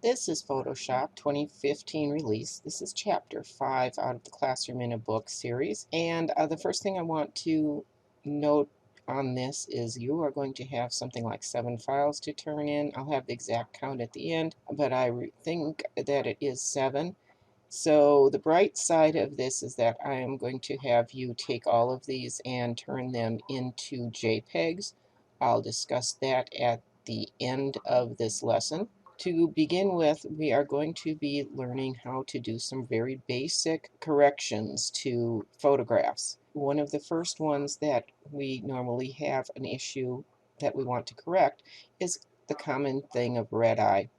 This is Photoshop 2015 release. This is chapter 5 out of the Classroom in a Book series. And the first thing I want to note on this is you are going to have something like 7 files to turn in. I'll have the exact count at the end, but I think that it is 7. So the bright side of this is that I am going to have you take all of these and turn them into JPEGs. I'll discuss that at the end of this lesson. To begin with, we are going to be learning how to do some very basic corrections to photographs. One of the first ones that we normally have an issue that we want to correct is the common thing of red eye.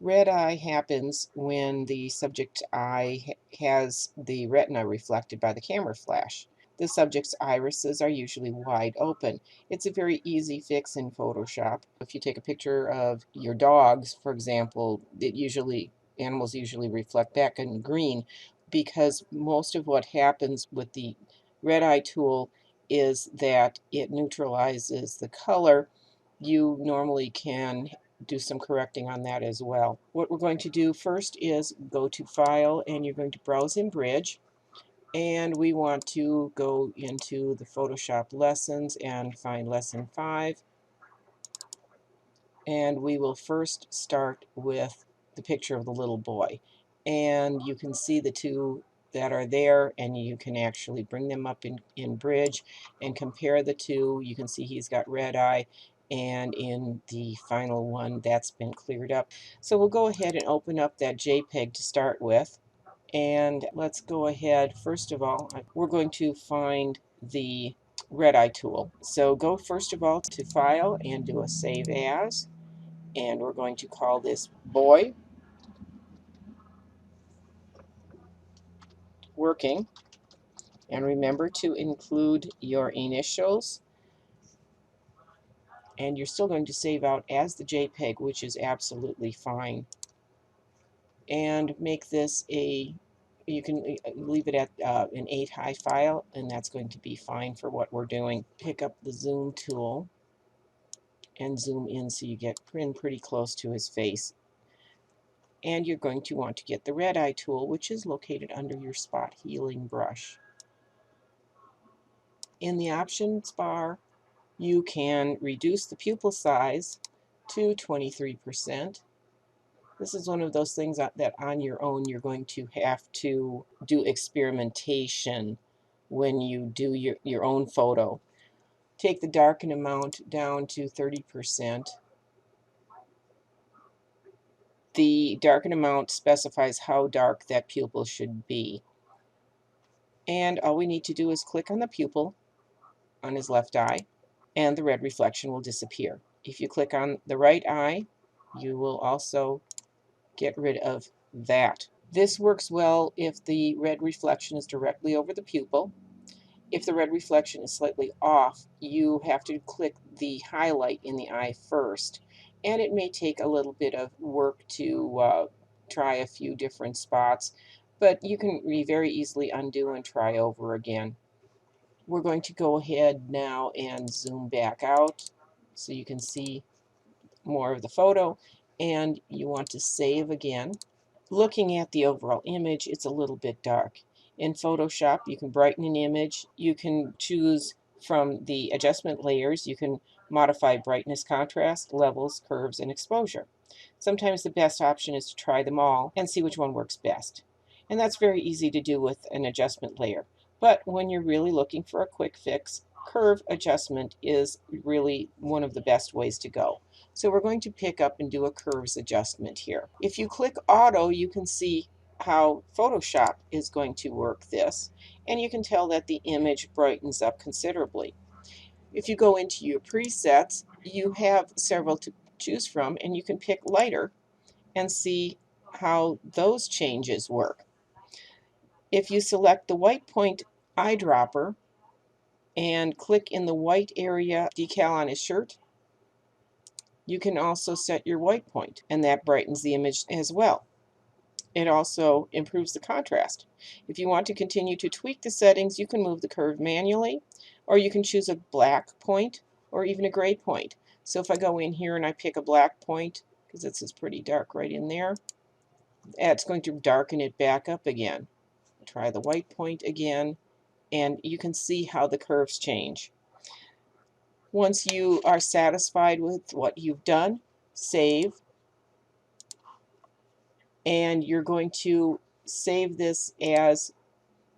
Red eye happens when the subject eye has the retina reflected by the camera flash. The subject's irises are usually wide open. It's a very easy fix in Photoshop. If you take a picture of your dogs, for example, animals usually reflect back in green because most of what happens with the red eye tool is that it neutralizes the color. You normally can do some correcting on that as well. What we're going to do first is go to File, and you're going to browse in Bridge, and we want to go into the Photoshop lessons and find lesson 5, and we will first start with the picture of the little boy, and you can see the two that are there, and you can actually bring them up in Bridge and compare the two. You can see he's got red eye, and in the final one that's been cleared up. So we'll go ahead and open up that JPEG to start with, and let's go ahead. First of all, we're going to find the red eye tool. So go first of all to File and do a Save As, and we're going to call this Boy Working, and remember to include your initials, and you're still going to save out as the JPEG, which is absolutely fine, and make this you can leave it at an 8 high file, and that's going to be fine for what we're doing. Pick up the zoom tool and zoom in so you get pretty close to his face, and you're going to want to get the red eye tool, which is located under your spot healing brush. In the options bar, you can reduce the pupil size to 23%. This is one of those things that on your own you're going to have to do experimentation when you do your own photo. Take the darken amount down to 30%. The darken amount specifies how dark that pupil should be. And all we need to do is click on the pupil on his left eye, and the red reflection will disappear. If you click on the right eye, you will also get rid of that. This works well if the red reflection is directly over the pupil. If the red reflection is slightly off, you have to click the highlight in the eye first, and it may take a little bit of work to try a few different spots, but you can very easily undo and try over again. We're going to go ahead now and zoom back out so you can see more of the photo, and you want to save again. Looking at the overall image, it's a little bit dark. In Photoshop, you can brighten an image. You can choose from the adjustment layers. You can modify brightness, contrast, levels, curves, and exposure. Sometimes the best option is to try them all and see which one works best. And that's very easy to do with an adjustment layer. But when you're really looking for a quick fix, curve adjustment is really one of the best ways to go. So we're going to pick up and do a curves adjustment here. If you click auto, you can see how Photoshop is going to work this, and you can tell that the image brightens up considerably. If you go into your presets, you have several to choose from, and you can pick lighter and see how those changes work. If you select the white point eyedropper and click in the white area decal on his shirt, you can also set your white point, and that brightens the image as well. It also improves the contrast. If you want to continue to tweak the settings, you can move the curve manually, or you can choose a black point or even a gray point. So if I go in here and I pick a black point, because this is pretty dark right in there. It's going to darken it back up again. Try the white point again, and you can see how the curves change. Once you are satisfied with what you've done, save, and you're going to save this as,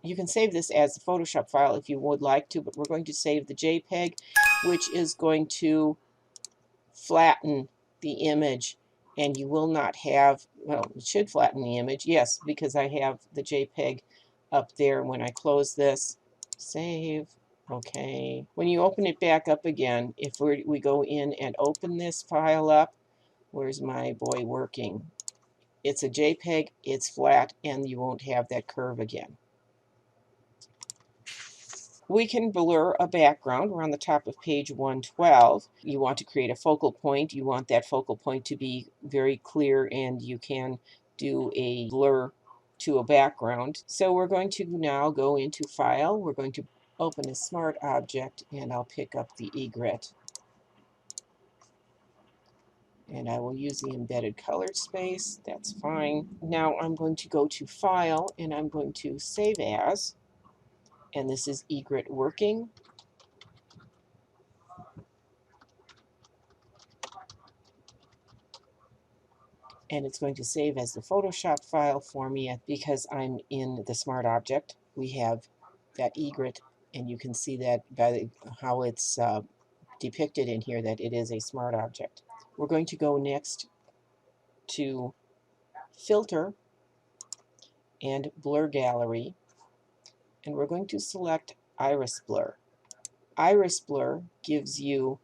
you can save this as a Photoshop file if you would like to, but we're going to save the JPEG, which is going to flatten the image, and you will not have, well, it should flatten the image, yes, because I have the JPEG up there. When I close this, save, okay. When you open it back up again, if we go in and open this file up, where's my boy working? It's a JPEG, it's flat, and you won't have that curve again. We can blur a background. We're on the top of page 112. You want to create a focal point. You want that focal point to be very clear, and you can do a blur to a background. So we're going to now go into File. We're going to open a Smart Object, and I'll pick up the egret. And I will use the embedded colored space. That's fine. Now I'm going to go to File, and I'm going to Save As. And this is egret working. And it's going to save as the Photoshop file for me because I'm in the Smart Object. We have that egret, and you can see that by how it's depicted in here that it is a Smart Object. We're going to go next to Filter and Blur Gallery, and we're going to select Iris Blur. Iris Blur gives you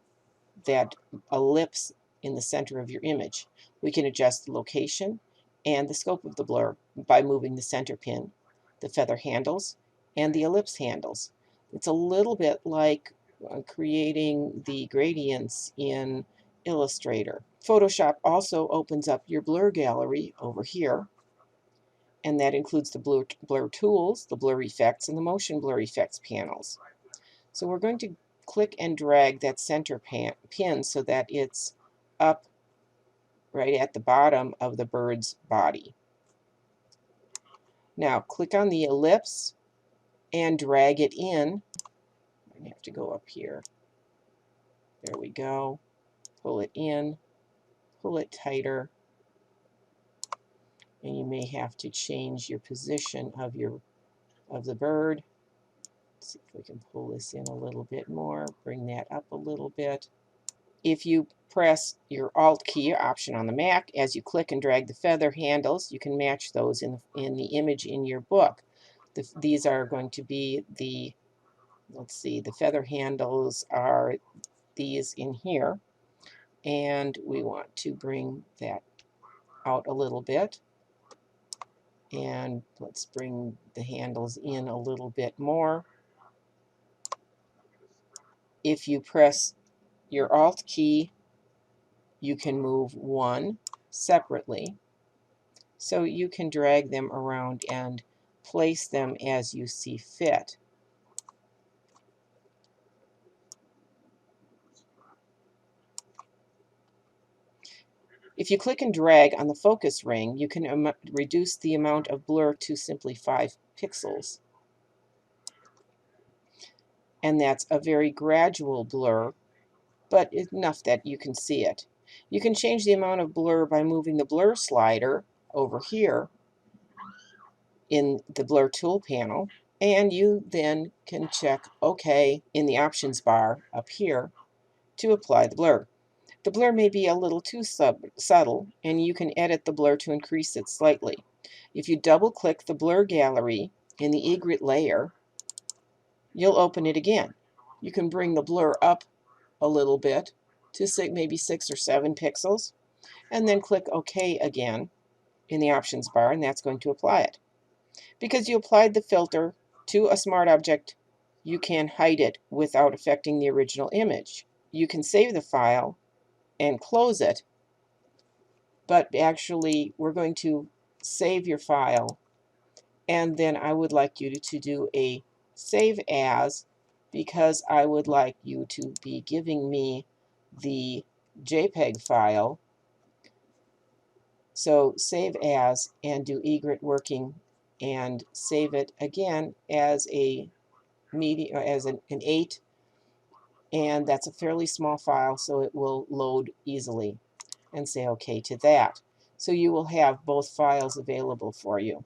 that ellipse in the center of your image. We can adjust the location and the scope of the blur by moving the center pin, the feather handles, and the ellipse handles. It's a little bit like creating the gradients in Illustrator. Photoshop also opens up your blur gallery over here, and that includes the blur tools, the blur effects, and the motion blur effects panels. So we're going to click and drag that center pin so that it's up right at the bottom of the bird's body. Now click on the ellipse and drag it in. I have to go up here. There we go. Pull it in, pull it tighter, and you may have to change your position of the bird. Let's see if we can pull this in a little bit more, bring that up a little bit. If you press your Alt key option on the Mac, as you click and drag the feather handles, you can match those in the image in your book. These are going to be the, let's see, the feather handles are these in here, and we want to bring that out a little bit, and let's bring the handles in a little bit more. If you press your Alt key, you can move one separately. So you can drag them around and place them as you see fit. If you click and drag on the focus ring, you can reduce the amount of blur to simply 5 pixels. And that's a very gradual blur, but enough that you can see it. You can change the amount of blur by moving the blur slider over here in the blur tool panel, and you then can check OK in the options bar up here to apply the blur. The blur may be a little too subtle, and you can edit the blur to increase it slightly. If you double-click the blur gallery in the egret layer, you'll open it again. You can bring the blur up a little bit to maybe 6 or 7 pixels, and then click OK again in the options bar, and that's going to apply it. Because you applied the filter to a smart object, you can hide it without affecting the original image. You can save the file and close it, but actually we're going to save your file, and then I would like you to do a save as, because I would like you to be giving me the JPEG file So save as and do egret working and save it again as a medium, as an 8, and that's a fairly small file, so it will load easily, and say OK to that. So you will have both files available for you.